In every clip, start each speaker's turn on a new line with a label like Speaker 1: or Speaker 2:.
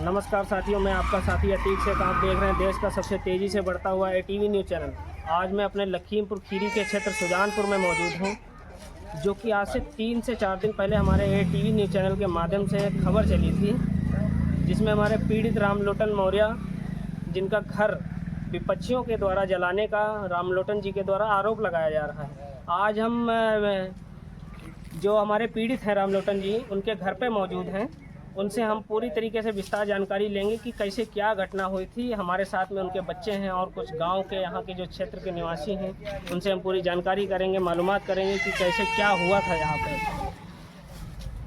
Speaker 1: नमस्कार साथियों, मैं आपका साथी अतीक शेख। आप देख रहे हैं देश का सबसे तेज़ी से बढ़ता हुआ ATV न्यूज़ चैनल। आज मैं अपने लखीमपुर खीरी के क्षेत्र सुजानपुर में मौजूद हूं, जो कि आज से 3 से 4 दिन पहले हमारे ATV न्यूज़ चैनल के माध्यम से एक खबर चली थी, जिसमें हमारे पीड़ित रामलोटन मौर्य, जिनका घर विपक्षियों के द्वारा जलाने का रामलोटन जी के द्वारा आरोप लगाया जा रहा है। आज हम जो हमारे पीड़ित हैं रामलोटन जी, उनके घर पे मौजूद हैं। उनसे हम पूरी तरीके से विस्तार जानकारी लेंगे कि कैसे क्या घटना हुई थी। हमारे साथ में उनके बच्चे हैं और कुछ गांव के यहाँ के जो क्षेत्र के निवासी हैं, उनसे हम पूरी जानकारी करेंगे, मालूमात करेंगे कि कैसे क्या हुआ था यहाँ पे।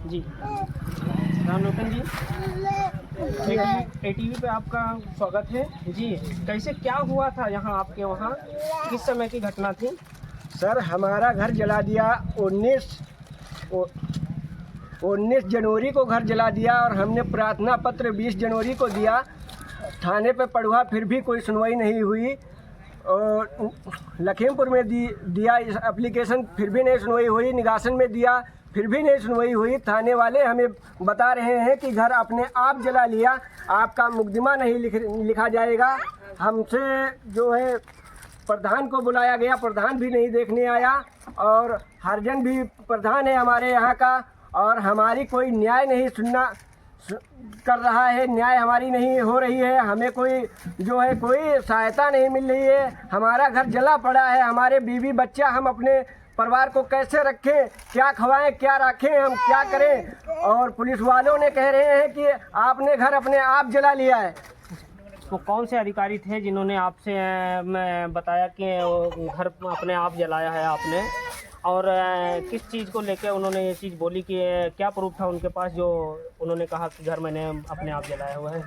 Speaker 1: जी रामलोटन जी, ATV पे आपका स्वागत है जी। कैसे क्या हुआ था यहाँ आपके वहाँ, किस समय की घटना थी?
Speaker 2: सर, हमारा घर जला दिया 19 जनवरी को घर जला दिया, और हमने प्रार्थना पत्र 20 जनवरी को दिया। थाने पे पढ़वा, फिर भी कोई सुनवाई नहीं हुई। और लखीमपुर में दिया इस एप्लीकेशन, फिर भी नहीं सुनवाई हुई। निगासन में दिया, फिर भी नहीं सुनवाई हुई। थाने वाले हमें बता रहे हैं कि घर अपने आप जला लिया, आपका मुकदमा नहीं लिखा जाएगा। हमसे जो है प्रधान को बुलाया गया, प्रधान भी नहीं देखने आया, और हरजन भी प्रधान है हमारे यहाँ का, और हमारी कोई न्याय नहीं कर रहा है। न्याय हमारी नहीं हो रही है, हमें कोई जो है कोई सहायता नहीं मिल रही है। हमारा घर जला पड़ा है, हमारे बीवी बच्चा, हम अपने परिवार को कैसे रखें, क्या खवाएं, क्या रखें, हम क्या करें। और पुलिस वालों ने कह रहे हैं कि आपने घर अपने आप जला लिया है।
Speaker 1: वो कौन से अधिकारी थे जिन्होंने आपसे बताया कि वो घर अपने आप जलाया है आपने, और किस चीज़ को लेकर उन्होंने ये चीज़ बोली कि क्या प्रूफ था उनके पास जो उन्होंने कहा कि घर मैंने अपने आप जलाया हुआ है?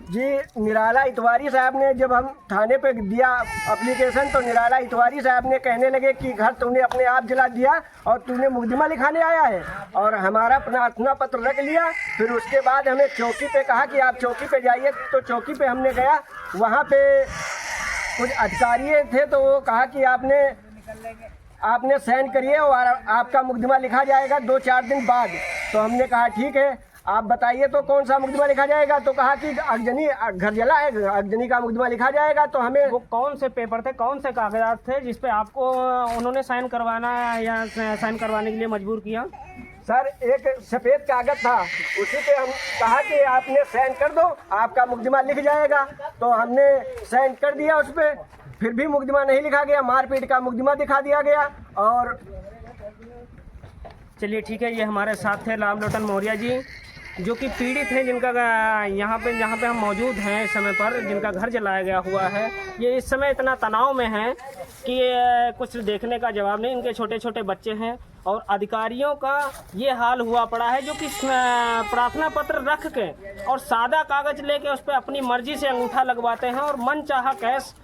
Speaker 2: जी, निराला इतवारी साहब ने, जब हम थाने पे दिया एप्लीकेशन, तो निराला इतवारी साहब ने कहने लगे कि घर तुमने अपने आप जला दिया और तुमने मुकदमा लिखाने आया है, और हमारा प्रार्थना पत्र रख लिया। फिर उसके बाद हमें चौकी पे कहा कि आप चौकी पे जाइए, तो चौकी पे हमने गया। वहाँ पे कुछ अधिकारी थे, तो वो कहा कि आपने साइन करिए और आपका मुकदमा लिखा जाएगा 2-4 दिन बाद। तो हमने कहा ठीक है, आप बताइए तो कौन सा मुकदमा लिखा जाएगा। तो कहा कि अगजनी घर जला है, अगजनी का मुकदमा लिखा जाएगा। तो हमें
Speaker 1: वो कौन से पेपर थे, कौन से कागजात थे जिस पे आपको उन्होंने साइन करवाना या साइन करवाने के लिए मजबूर किया?
Speaker 2: सर, एक सफ़ेद कागज था, उसी पे हम कहा कि आपने साइन कर दो, आपका मुकदमा लिख जाएगा। तो हमने साइन कर दिया उस पर, फिर भी मुकदमा नहीं लिखा गया, मारपीट का मुकदमा दिखा दिया गया। और
Speaker 1: चलिए ठीक है, ये हमारे साथ थे रामलोटन मौर्य जी, जो कि पीड़ित हैं, जिनका जहाँ पे हम मौजूद हैं इस समय पर, जिनका घर जलाया गया हुआ है। ये इस समय इतना तनाव में हैं कि कुछ देखने का जवाब नहीं। इनके छोटे छोटे बच्चे हैं, और अधिकारियों का ये हाल हुआ पड़ा है, जो कि प्रार्थना पत्र रख के और सादा कागज लेके उस पर अपनी मर्जी से अंगूठा लगवाते हैं और मनचाहा केस,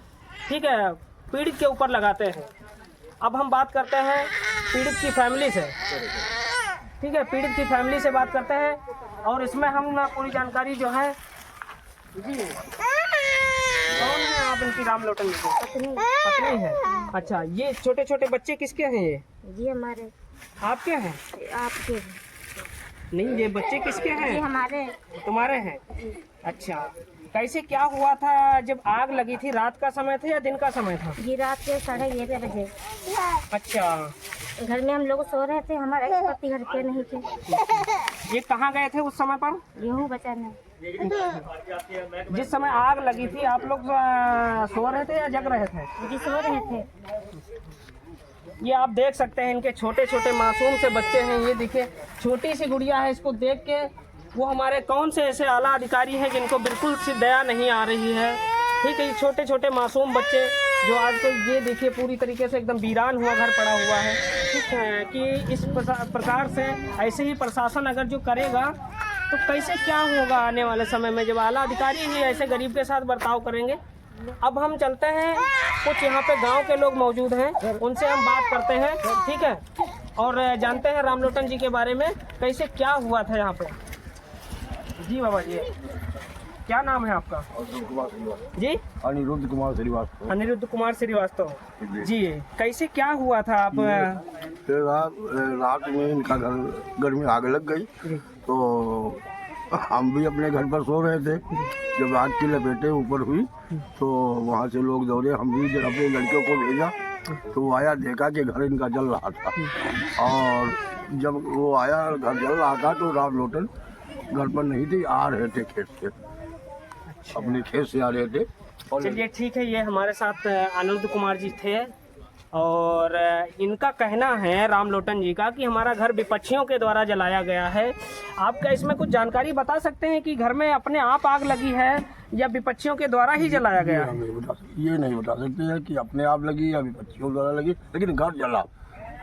Speaker 1: ठीक है, पीड़ित के ऊपर लगाते हैं। अब हम बात करते हैं पीड़ित की फैमिली से, ठीक है, पीड़ित की फैमिली से बात करते हैं, और इसमें हम पूरी जानकारी जो है जी। कौन है आप इनकी? रामलोटन जी पत्नी है। अच्छा, ये छोटे छोटे बच्चे किसके हैं?
Speaker 3: ये हमारे।
Speaker 1: आपके हैं?
Speaker 3: आपके
Speaker 1: नहीं, ये बच्चे किसके हैं?
Speaker 3: ये हमारे।
Speaker 1: तुम्हारे हैं? अच्छा, कैसे क्या हुआ था जब आग लगी थी? रात का समय था या दिन का समय था?
Speaker 3: ये रात के 11:30 बजे।
Speaker 1: अच्छा,
Speaker 3: घर में हम लोग सो रहे थे, हमारे एक पति घर पे नहीं थे।
Speaker 1: ये कहाँ गए थे उस समय पर?
Speaker 3: गेहूँ बचाने।
Speaker 1: जिस समय आग लगी थी आप लोग सो रहे थे या जग रहे थे?
Speaker 3: जी, सो रहे थे।
Speaker 1: ये आप देख सकते हैं, इनके छोटे छोटे मासूम से बच्चे हैं। ये देखिए, छोटी सी गुड़िया है, इसको देख के वो हमारे कौन से ऐसे आला अधिकारी हैं जिनको बिल्कुल सी दया नहीं आ रही है, ठीक है। ये छोटे छोटे मासूम बच्चे जो आजकल, ये देखिए, पूरी तरीके से एकदम वीरान हुआ घर पड़ा हुआ है, ठीक है। कि इस प्रकार से ऐसे ही प्रशासन अगर जो करेगा तो कैसे क्या होगा आने वाले समय में, जब आला अधिकारी ही ऐसे गरीब के साथ बर्ताव करेंगे। अब हम चलते हैं, कुछ यहाँ पे गांव के लोग मौजूद हैं, उनसे हम बात करते हैं, ठीक है, और जानते हैं रामलोटन जी के बारे में, कैसे क्या हुआ था यहाँ पे। जी बाबा जी, क्या नाम है आपका? जी,
Speaker 4: अनिरुद्ध कुमार श्रीवास्तव।
Speaker 1: अनिरुद्ध कुमार श्रीवास्तव जी, कैसे क्या हुआ था आप?
Speaker 4: रात में इनका घर में आग लग गई, तो हम भी अपने घर पर सो रहे थे, जब आग की लपेटें ऊपर हुई तो वहाँ से लोग दौड़े, हम भी जब अपने लड़कियों को भेजा तो वो आया, देखा कि घर इनका जल रहा था। और जब वो आया, घर जल रहा था तो राम लोटन घर पर नहीं थे, आ रहे थे खेत से, अपने खेत से आ रहे थे। और
Speaker 1: चलिए ठीक है, ये हमारे साथ आनंद कुमार जी थे और इनका कहना है राम लोटन जी का कि हमारा घर विपक्षियों के द्वारा जलाया गया है। आप क्या इसमें कुछ जानकारी बता सकते हैं कि घर में अपने आप आग लगी है या विपक्षियों के द्वारा ही जलाया गया है?
Speaker 4: ये नहीं बता सकते हैं कि अपने आप लगी या विपक्षियों द्वारा लगी, लेकिन घर जला।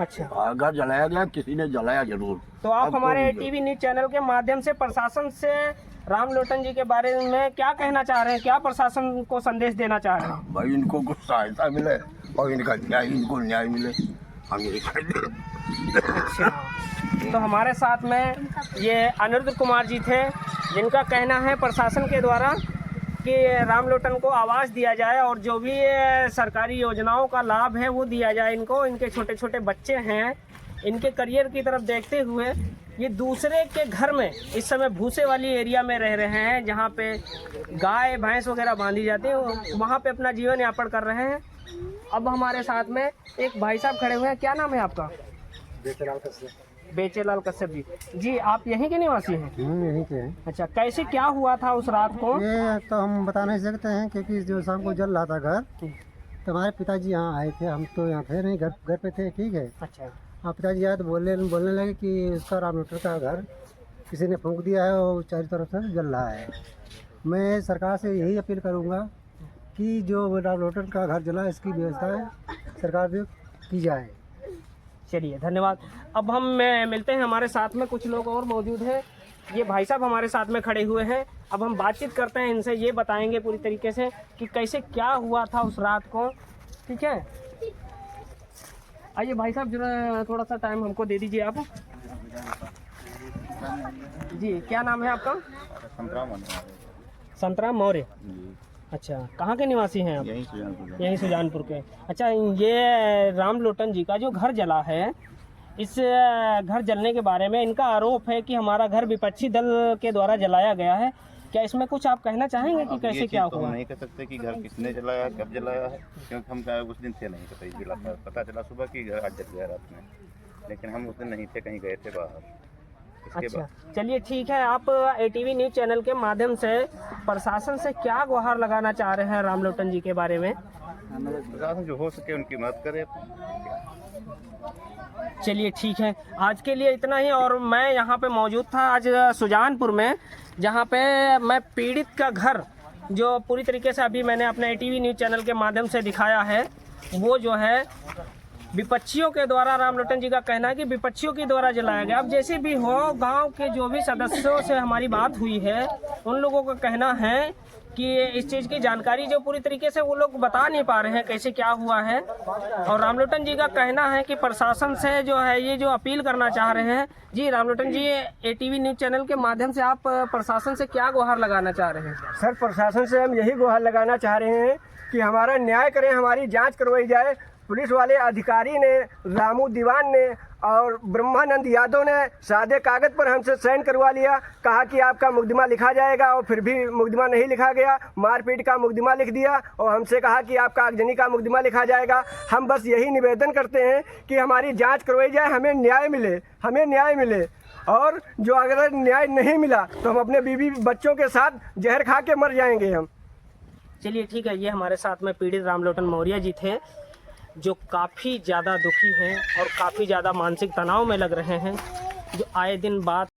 Speaker 1: अच्छा,
Speaker 4: घर जलाया गया, किसी ने जलाया जरूर।
Speaker 1: तो आप हमारे टीवी न्यूज चैनल के माध्यम से प्रशासन से राम लोटन जी के बारे में क्या कहना चाह रहे हैं, क्या प्रशासन को संदेश देना चाह रहे हैं?
Speaker 4: भाई इनको कुछ सहायता मिले और इनका इनको न्याय मिले, हम यही कहते।
Speaker 1: अच्छा, तो हमारे साथ में ये अनिरुद्ध कुमार जी थे, जिनका कहना है प्रशासन के द्वारा कि राम लोटन को आवास दिया जाए और जो भी सरकारी योजनाओं का लाभ है वो दिया जाए इनको। इनके छोटे छोटे बच्चे हैं, इनके करियर की तरफ देखते हुए ये दूसरे के घर में इस समय भूसे वाली एरिया में रह रहे हैं, जहाँ पे गाय भैंस वगैरह बांधी जाती है, वहाँ पे अपना जीवन यापन कर रहे हैं। अब हमारे साथ में एक भाई साहब खड़े हुए हैं, क्या नाम है आपका? बेचेलाल कश्यप जी। जी, आप यहीं के निवासी हैं?
Speaker 2: यहीं के हैं।
Speaker 1: अच्छा, कैसे क्या हुआ था उस रात को?
Speaker 2: ये तो हम बता नहीं सकते हैं, क्योंकि जो शाम को जल रहा था घर, तो हमारे पिताजी यहाँ आए थे, हम तो यहाँ थे नहीं, घर पे थे, ठीक है।
Speaker 1: अच्छा,
Speaker 2: हाँ, पिताजी आए तो बोलने लगे कि उसका राम लोटन का घर किसी ने फूंक दिया है और चारों तरफ से जल रहा है। मैं सरकार से यही अपील करूँगा कि जो राम लोटन का घर जला, इसकी व्यवस्था सरकार से की जाए।
Speaker 1: चलिए धन्यवाद। अब हम मिलते हैं, हमारे साथ में कुछ लोग और मौजूद हैं। ये भाई साहब हमारे साथ में खड़े हुए हैं। अब हम बातचीत करते हैं इनसे, ये बताएंगे पूरी तरीके से कि कैसे क्या हुआ था उस रात को। ठीक है, आइए भाई साहब, जरा थोड़ा सा टाइम हमको दे दीजिए आप। जी, क्या नाम है आपका? संतराम मौर्य। अच्छा, कहाँ के निवासी हैं आप? यहीं सुजानपुर के। अच्छा, ये राम लोटन जी का जो घर जला है, इस घर जलने के बारे में इनका आरोप है कि हमारा घर विपक्षी दल के द्वारा जलाया गया है। क्या इसमें कुछ आप कहना चाहेंगे कि कैसे क्या हुआ?
Speaker 5: हम नहीं कह सकते कि घर किसने जलाया, कब जलाया है, क्योंकि हम उस दिन थे नहीं, पता चला सुबह कि घर आज जल गया रात में, लेकिन हम उस दिन नहीं थे, कहीं गए थे बाहर।
Speaker 1: अच्छा, चलिए ठीक है। आप ATV न्यूज चैनल के माध्यम से प्रशासन से क्या गुहार लगाना चाह रहे हैं राम लोटन जी के बारे में?
Speaker 5: प्रशासन जो हो सके उनकी मदद करे।
Speaker 1: चलिए ठीक है, आज के लिए इतना ही। और मैं यहाँ पे मौजूद था आज सुजानपुर में, जहाँ पे मैं पीड़ित का घर, जो पूरी तरीके से अभी मैंने अपने ATV न्यूज चैनल के माध्यम से दिखाया है, वो जो है विपक्षियों के द्वारा, राम लोटन जी का कहना है कि विपक्षियों के द्वारा जलाया गया। अब जैसे भी हो, गांव के जो भी सदस्यों से हमारी बात हुई है, उन लोगों का कहना है कि इस चीज़ की जानकारी जो पूरी तरीके से वो लोग बता नहीं पा रहे हैं कैसे क्या हुआ है। और राम लोटन जी का कहना है कि प्रशासन से जो है ये जो अपील करना चाह रहे हैं। जी राम लोटन जी, ATV न्यूज चैनल के माध्यम से आप प्रशासन से क्या गुहार लगाना चाह रहे हैं?
Speaker 2: सर, प्रशासन से हम यही गुहार लगाना चाह रहे हैं कि हमारा न्याय करें, हमारी जांच करवाई जाए। पुलिस वाले अधिकारी ने, रामू दीवान ने और ब्रह्मानंद यादव ने सादे कागज़ पर हमसे साइन करवा लिया, कहा कि आपका मुकदमा लिखा जाएगा, और फिर भी मुकदमा नहीं लिखा गया। मारपीट का मुकदमा लिख दिया और हमसे कहा कि आपका आगजनी का मुकदमा लिखा जाएगा। हम बस यही निवेदन करते हैं कि हमारी जांच करवाई जाए, हमें न्याय मिले, हमें न्याय मिले। और जो अगर न्याय नहीं मिला तो हम अपने बीवी बच्चों के साथ जहर खा के मर जाएंगे हम।
Speaker 1: चलिए ठीक है, ये हमारे साथ में पीड़ित राम लोटन मौर्य जी थे, जो काफ़ी ज़्यादा दुखी हैं और काफ़ी ज़्यादा मानसिक तनाव में लग रहे हैं, जो आए दिन बात